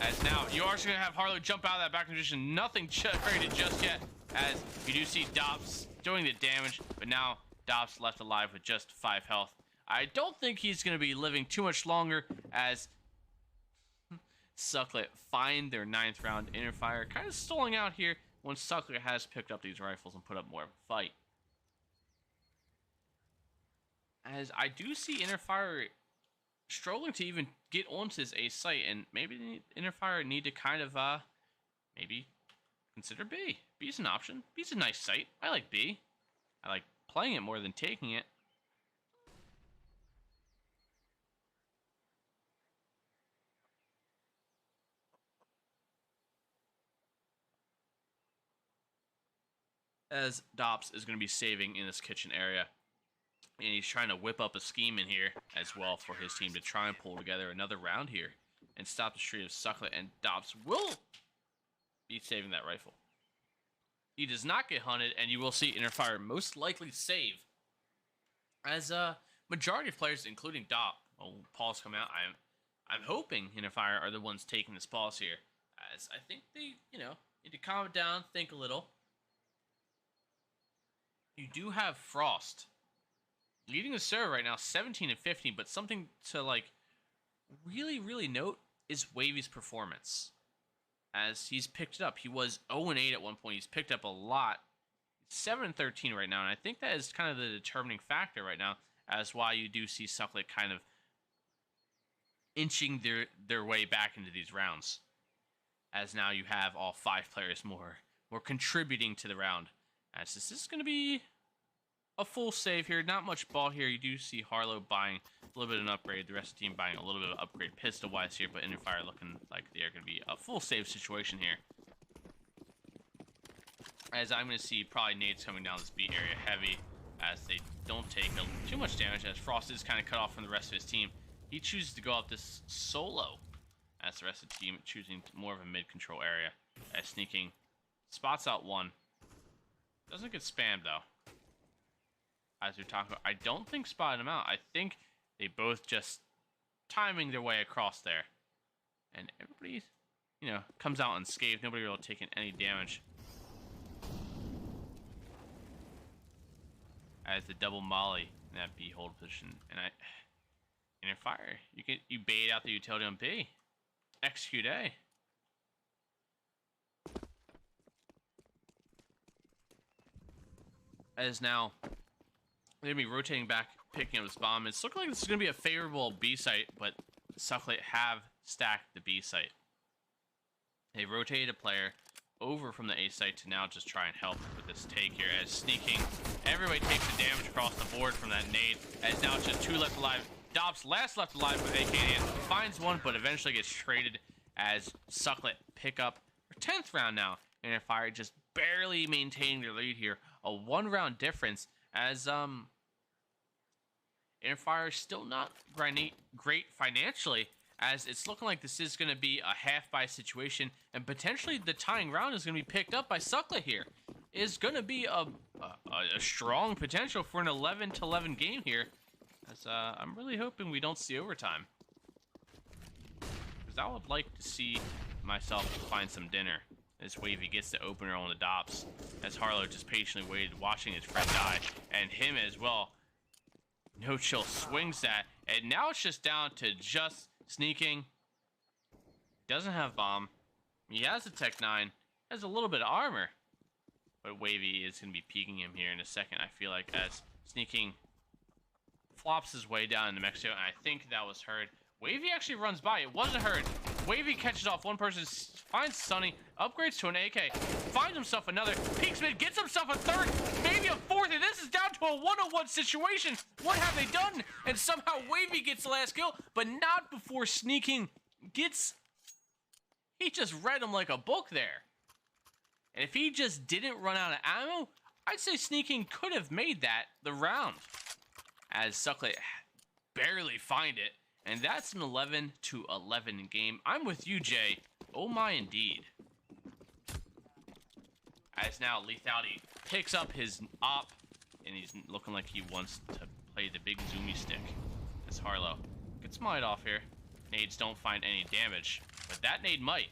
As now, you are going to have Harlow jump out of that back position. Nothing traded just yet. As you do see Dops doing the damage. But now, Dops left alive with just 5 health. I don't think he's going to be living too much longer as Sucklet find their 9th round. Interfire kind of stalling out here once Sucklet has picked up these rifles and put up more of a fight. As I do see Interfire struggling to even get onto this A site, and maybe Interfire need to kind of maybe consider B. B's an option. B's a nice site. I like B. I like playing it more than taking it. As Dops is going to be saving in this kitchen area. And he's trying to whip up a scheme in here as well for his team to try and pull together another round here and stop the streak of Sucklet. And Dops will be saving that rifle. He does not get hunted, and you will see Interfire most likely save. As a majority of players, including Dop, pause come out. I'm hoping Interfire are the ones taking this pause here. As I think they, need to calm it down, think a little. You do have Frost leading the server right now, 17 and 15, but something to really, really note is Wavy's performance. As he's picked it up. He was 0 and 8 at one point. He's picked up a lot. 7 and 13 right now, and I think that is kind of the determining factor right now as why you do see Sucklet kind of inching their way back into these rounds. As now you have all 5 players more contributing to the round. As this is going to be a full save here. Not much ball here. You do see Harlow buying a little bit of an upgrade. The rest of the team buying a little bit of an upgrade pistol-wise here. But Interfire looking like they're going to be a full save situation here. As I'm going to see probably nades coming down this B area heavy. As they don't take too much damage. As Frost is kind of cut off from the rest of his team. He chooses to go up this solo, as the rest of the team choosing more of a mid-control area. As Sneaking spots out one. Doesn't get spammed, though. As we're talking about, I don't think spotted him out. I think they both just timing their way across there. And everybody, you know, comes out unscathed. Nobody really taking any damage. As the double molly in that B hold position. And in fire, you bait out the utility on B. Execute A. As now they're gonna be rotating back, picking up this bomb. It's looking like this is gonna be a favorable B site, but Sucklet have stacked the B site. They rotated a player over from the A site to now just try and help with this take here. As Sneaking, everybody takes the damage across the board from that nade. As now it's just 2 left alive. Dobbs, last left alive with AK in, finds one, but eventually gets traded as Sucklet pick up their 10th round now. And Fire just barely maintaining their lead here. A 1-round difference as Fire is still not great financially, as it's looking like this is going to be a half-buy situation, and potentially the tying round is going to be picked up by Sucklet here. Is going to be a strong potential for an 11-11 game here, as I'm really hoping we don't see overtime. Because I would like to see myself find some dinner. As Wavy gets the opener on the Dops, as Harlow just patiently waited, watching his friend die, and him as well. No Chill swings that, and now it's just down to just Sneaking. Doesn't have bomb. He has a Tech 9, has a little bit of armor, but Wavy is going to be peeking him here in a second, I feel like, as Sneaking flops his way down into Mexico, and I think that was heard. Wavy actually runs by. It wasn't heard. Wavy catches off one person, finds Sunny, upgrades to an AK, finds himself another, peeks mid, gets himself a third, maybe a fourth, and this is down to a 1-on-1 situation. What have they done? And somehow Wavy gets the last kill, but not before Sneaking gets... He just read him like a book there. And if he just didn't run out of ammo, I'd say Sneaking could have made that the round. As Sucklet barely find it. And that's an 11-11 game. I'm with you, Jay. Oh my, indeed. As now Lethality picks up his op, and he's looking like he wants to play the big zoomy stick. As Harlow gets mied off here. Nades don't find any damage, but that nade might.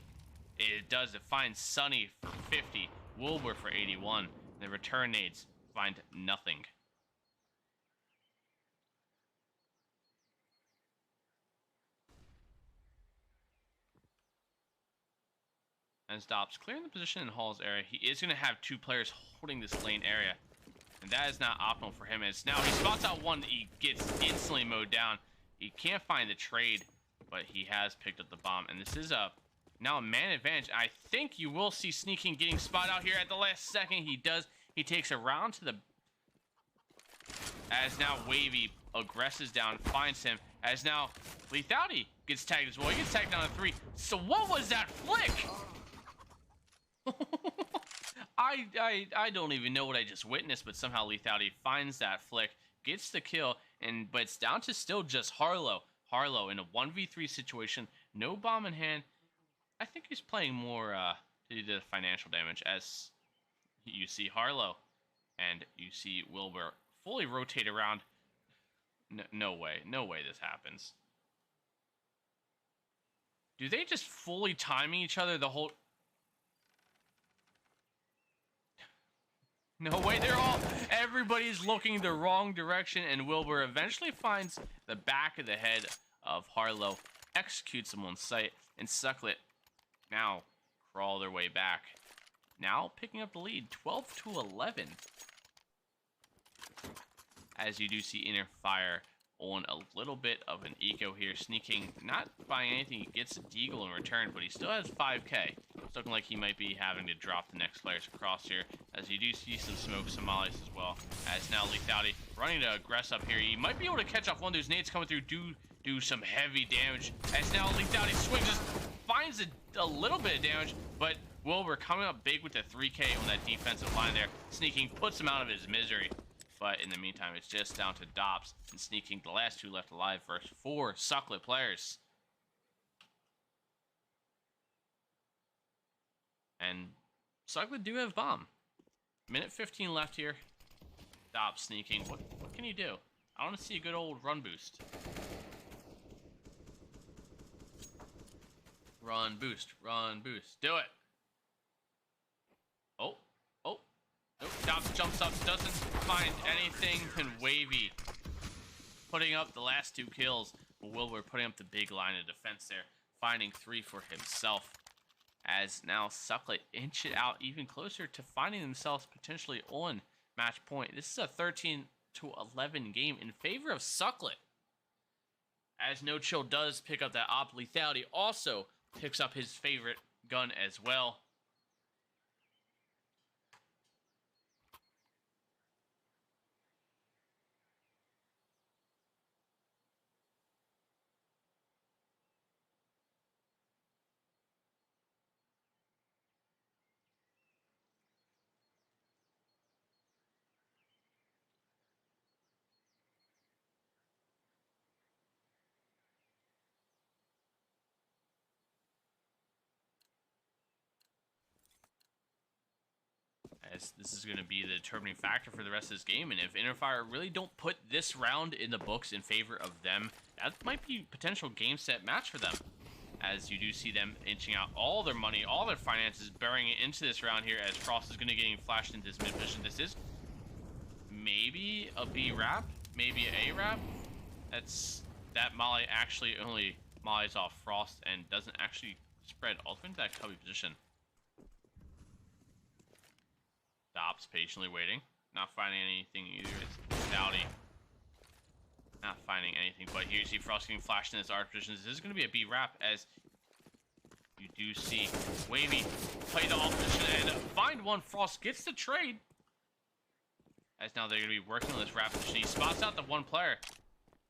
It does. It finds Sunny for 50, Wilbur for 81. The return nades find nothing. And stops clearing the position in Hall's area. He is going to have 2 players holding this lane area, and that is not optimal for him. As now he spots out one, he gets instantly mowed down. He can't find the trade, but he has picked up the bomb, and this is now a man advantage. I think you will see Sneaking getting spotted out here at the last second. He does. He takes a round to the... As now Wavy aggresses down, finds him. As now Lethality gets tagged as well. He gets tagged down to 3. So what was that flick? I don't even know what I just witnessed, but somehow Lethality finds that flick, gets the kill, but it's down to still just Harlow. Harlow in a 1v3 situation, no bomb in hand. I think he's playing more to do the financial damage, as you see Harlow and you see Wilbur fully rotate around. No way this happens. Do they just fully timing each other the whole... No way, everybody's looking the wrong direction, and Wilbur eventually finds the back of the head of Harlow, executes him on sight, and Sucklet now crawl their way back. Now picking up the lead, 12-11. As you do see Inner Fire on a little bit of an eco here, Sneaking, not buying anything. He gets a deagle in return, but he still has 5k. It's looking like he might be having to drop the next players across here, as you do see some smoke, some mollies as well. As now Lethality running to aggress up here. He might be able to catch off one of those nades coming through, do some heavy damage. As now Lethality swings, just finds a little bit of damage, but Wilbur coming up big with the 3k on that defensive line there. Sneaking puts him out of his misery. But in the meantime, it's just down to Dops and Sneaking, the last 2 left alive versus 4 Sucklet players. And Sucklet do have bomb. Minute 15 left here. Dops Sneaking. What can you do? I want to see a good old run boost. Run boost. Run boost. Do it. Oh. Nope. Dops jumps up. Doesn't find anything. And Wavy putting up the last 2 kills. Wilbur putting up the big line of defense there. Finding 3 for himself. As now Sucklet inch it out even closer to finding themselves potentially on match point. This is a 13-11 game in favor of Sucklet. As No Chill does pick up that op, Lethality also picks up his favorite gun as well. As this is going to be the determining factor for the rest of this game, and if Interfire really don't put this round in the books in favor of them, that might be a potential game set match for them. As you do see them inching out all their money, all their finances, burying it into this round here, as Frost is going to getting flashed into this mid position. This is maybe a B wrap, maybe a wrap. That Molly actually only mollies off Frost and doesn't actually spread all the way into that cubby position. Dops patiently waiting, not finding anything either. It's Dowdy not finding anything, but here you see Frost getting flashed in this art position. This is going to be a B wrap, as you do see Wavy play the alt position and find one. Frost gets the trade, as now they're going to be working on this wrap position. He spots out the 1 player.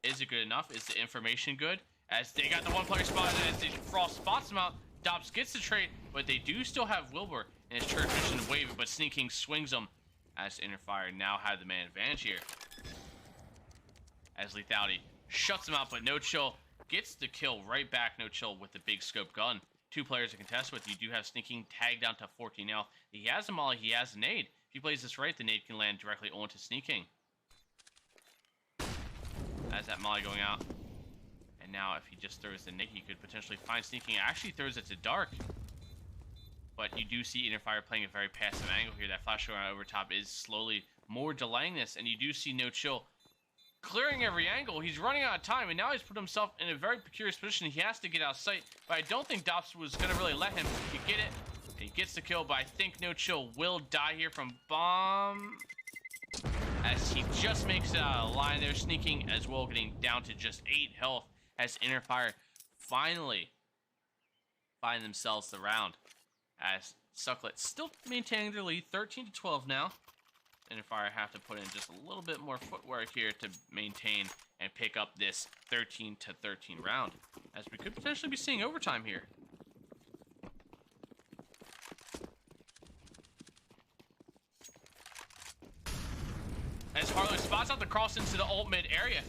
Is it good enough? Is the information good? As they got the 1 player spotted, as Frost spots him out, Dops gets the trade, but they do still have Wilbur in his turret position. Wavy, but Sneaking swings him, as Interfire now have the man advantage here. As Lethality shuts him out, but No Chill gets the kill right back. No Chill with the big scope gun. 2 players to contest with. You do have Sneaking tagged down to 14 now. He has a molly, he has a nade. If he plays this right, the nade can land directly onto Sneaking. As that molly going out. And now if he just throws the nade, he could potentially find Sneaking. Actually throws it to Dark. But you do see Interfire playing a very passive angle here. That flash going over top is slowly more delaying this. And you do see No Chill clearing every angle. He's running out of time, and now he's put himself in a very precarious position. He has to get out of sight, but I don't think Dops was going to really let him. He get it, and he gets the kill, but I think No Chill will die here from bomb, as he just makes it out of the line there. Sneaking as well, getting down to just 8 health, as Interfire finally find themselves the round, as Sucklet still maintaining their lead, 13-12 now. Interfire have to put in just a little bit more footwork here to maintain and pick up this 13-13 round, as we could potentially be seeing overtime here. As Harlow spots out the cross into the ult mid area.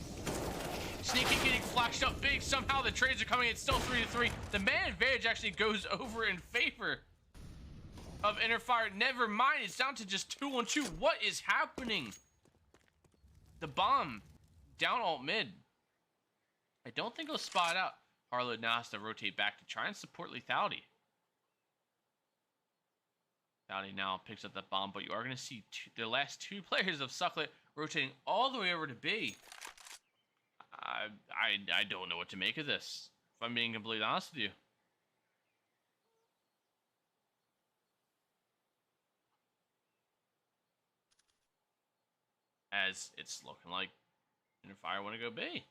Sneaking getting flashed up big. Somehow the trades are coming. It's still 3-3. The man advantage actually goes over in favor of Interfire. Never mind, it's down to just 2-on-2. What is happening? The bomb down alt mid. I don't think he'll spot out. Harlow now has to rotate back to try and support Lethality. Lethality now picks up that bomb, but you are going to see the last 2 players of Sucklet rotating all the way over to B. I don't know what to make of this, if I'm being completely honest with you. As it's looking like Interfire want to go B.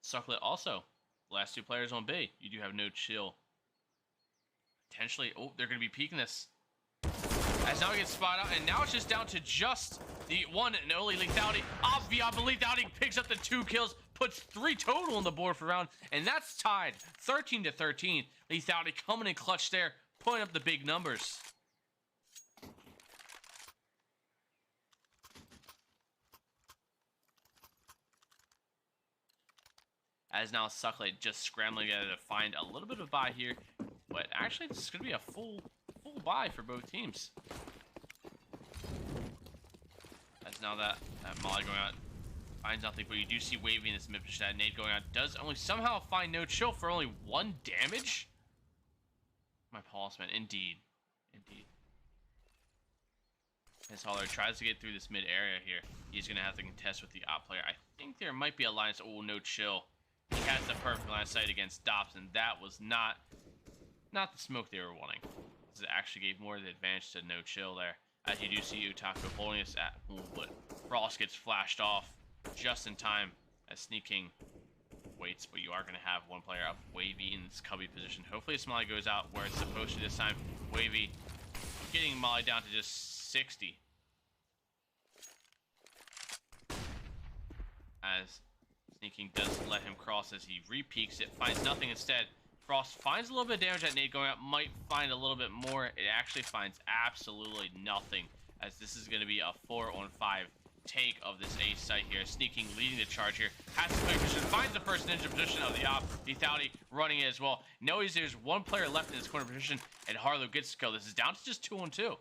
Sucklet also. The last 2 players on B. You do have No Chill. Potentially, oh, they're going to be peeking this. As now he gets spotted out, and now it's just down to just the 1 and only Lethality. Obvious, but Lethality picks up the 2 kills, puts 3 total on the board for round, and that's tied 13-13. Lethality coming in clutch there, putting up the big numbers. As now Sucklet just scrambling together to find a little bit of buy here. But actually, this is going to be a full buy for both teams. As now that Molly going out finds nothing, but you do see Wavy in this mid position. That nade going out does only somehow find no chill for only 1 damage. My pulse, man. Indeed. As Holler tries to get through this mid area here, he's going to have to contest with the op player. I think there might be a line of, oh, no chill. He has the perfect line of sight against Dops, and that was not the smoke they were wanting. This actually gave more of the advantage to no chill there. As you do see Utaku holding us at, but Frost gets flashed off just in time as Sneaking waits, but you are going to have one player up, Wavy, in this cubby position. Hopefully Smiley goes out where it's supposed to this time. Wavy getting Molly down to just 60. As Sneaking does let him cross as he re-peeks it, finds nothing instead. Frost finds a little bit of damage. That nade going out might find a little bit more. It actually finds absolutely nothing, as this is going to be a 4-on-5 take of this A site here. Sneaking leading the charge here. Has to play position. Finds the first ninja position of the op. Lethality running it as well. Knows there's one player left in this corner position, and Harlow gets to kill. This is down to just 2-on-2.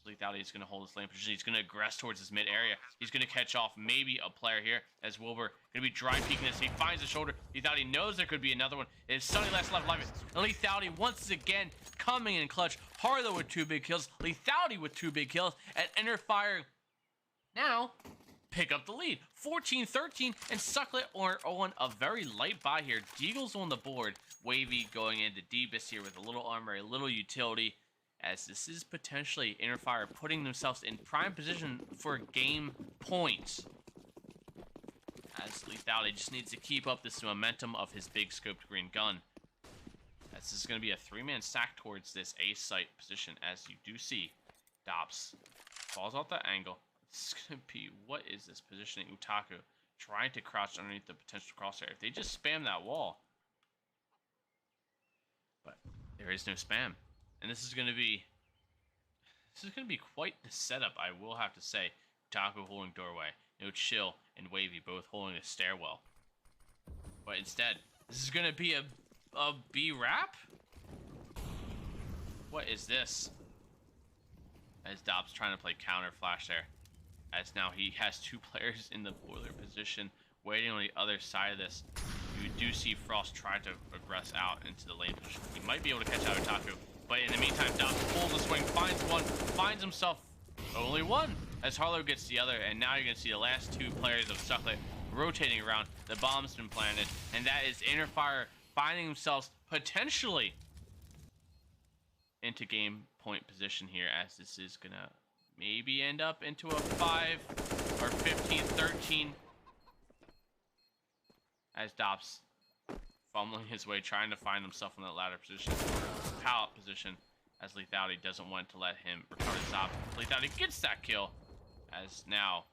Lethality is going to hold his lane position. He's going to aggress towards this mid area. He's going to catch off maybe a player here as Wilbur going to be dry peeking this. He finds the shoulder. Lethality knows there could be another one. It is Sunny last left alive. And Lethality once again coming in clutch. Harlow with 2 big kills. Lethality with 2 big kills. And Enter Fire now pick up the lead. 14-13, and Sucklet are on a very light buy here. Deagle's on the board. Wavy going into deepest here with a little armor, a little utility, as this is potentially Interfire putting themselves in prime position for game points. As Lethality just needs to keep up this momentum of his big scoped green gun. As this is going to be a 3-man stack towards this A site position, as you do see Dops falls off that angle. This is going to be, what is this positioning? Utaku trying to crouch underneath the potential crosshair. If they just spam that wall. But there is no spam. And this is going to be quite the setup, I will have to say. Utaku holding doorway. No chill and Wavy both holding a stairwell. But instead, this is going to be a B wrap? What is this? As Dobbs trying to play counter flash there. As now he has 2 players in the boiler position, waiting on the other side of this. You do see Frost try to aggress out into the lane position. He might be able to catch out Utaku, but in the meantime, Dobbs pulls the swing, finds one, finds himself only one, as Harlow gets the other, and now you're going to see the last 2 players of Sucklet rotating around. The bomb's been planted, and that is Interfire finding themselves potentially into game point position here, as this is going to maybe end up into a 5 or 15-13 as Dops fumbling his way, trying to find himself in that ladder position, pallet position, as Lethality doesn't want to let him recover the top. Lethality gets that kill, as now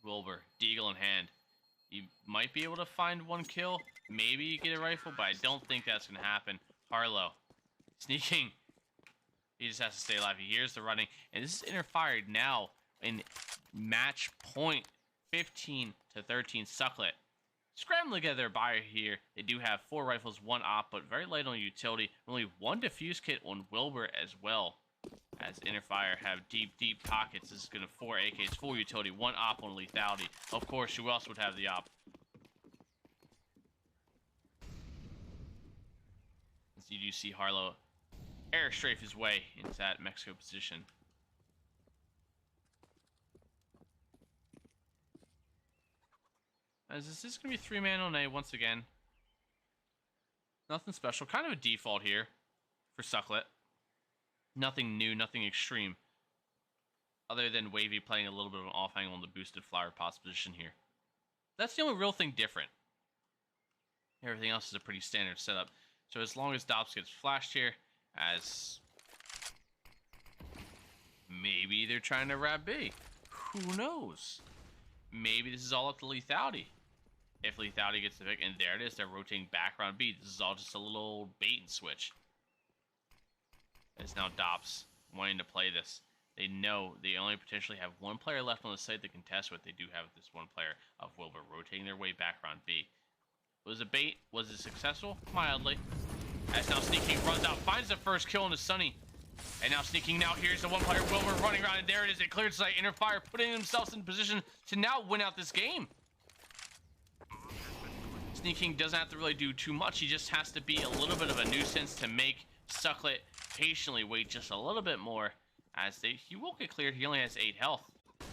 Wilbur, Deagle in hand. You might be able to find 1 kill, maybe you get a rifle, but I don't think that's going to happen. Harlow sneaking. He just has to stay alive. He hears the running, and this is Interfired now in match point 15-13. Sucklet scrambling together a buyer here. They do have 4 rifles, 1 op, but very light on utility. Only 1 defuse kit on Wilbur as well. As Interfire have deep pockets. This is going to 4 AKs, 4 utility, 1 op on Lethality. Of course, who else would have the op? As you do see Harlow air strafe his way into that Mexico position. As this is going to be 3-man on A once again. Nothing special. Kind of a default here for Sucklet. Nothing new, nothing extreme. Other than Wavy playing a little bit of an off angle on the boosted flower pots position here. That's the only real thing different. Everything else is a pretty standard setup. So as long as Dobbs gets flashed here, as maybe they're trying to wrap B. Who knows? Maybe this is all up to Lethality. If Lethality gets the pick, and there it is, they're rotating back around B. This is all just a little bait and switch. It's now Dops wanting to play this. They know they only potentially have 1 player left on the site to contest with. They do have this 1 player of Wilbur rotating their way back around B. Was it bait? Was it successful? Mildly. As now Sneaking runs out, finds the first kill into Sunny. And now Sneaking, now here's the one player, Wilmer, running around, and there it is. It cleared sight, Inner Fire, putting themselves in position to now win out this game. Sneaking doesn't have to really do too much. He just has to be a little bit of a nuisance to make Sucklet patiently wait just a little bit more. As he will get cleared. He only has 8 health.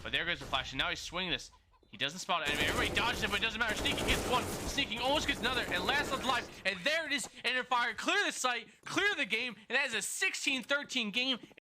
But there goes the flash, and now he's swinging this. He doesn't spot enemy. Everybody dodges it, but it doesn't matter. Sneaking gets one. Sneaking almost gets another. And last left alive. And there it is. Inner Fire. Clear the site. Clear the game. And that is a 16-13 game.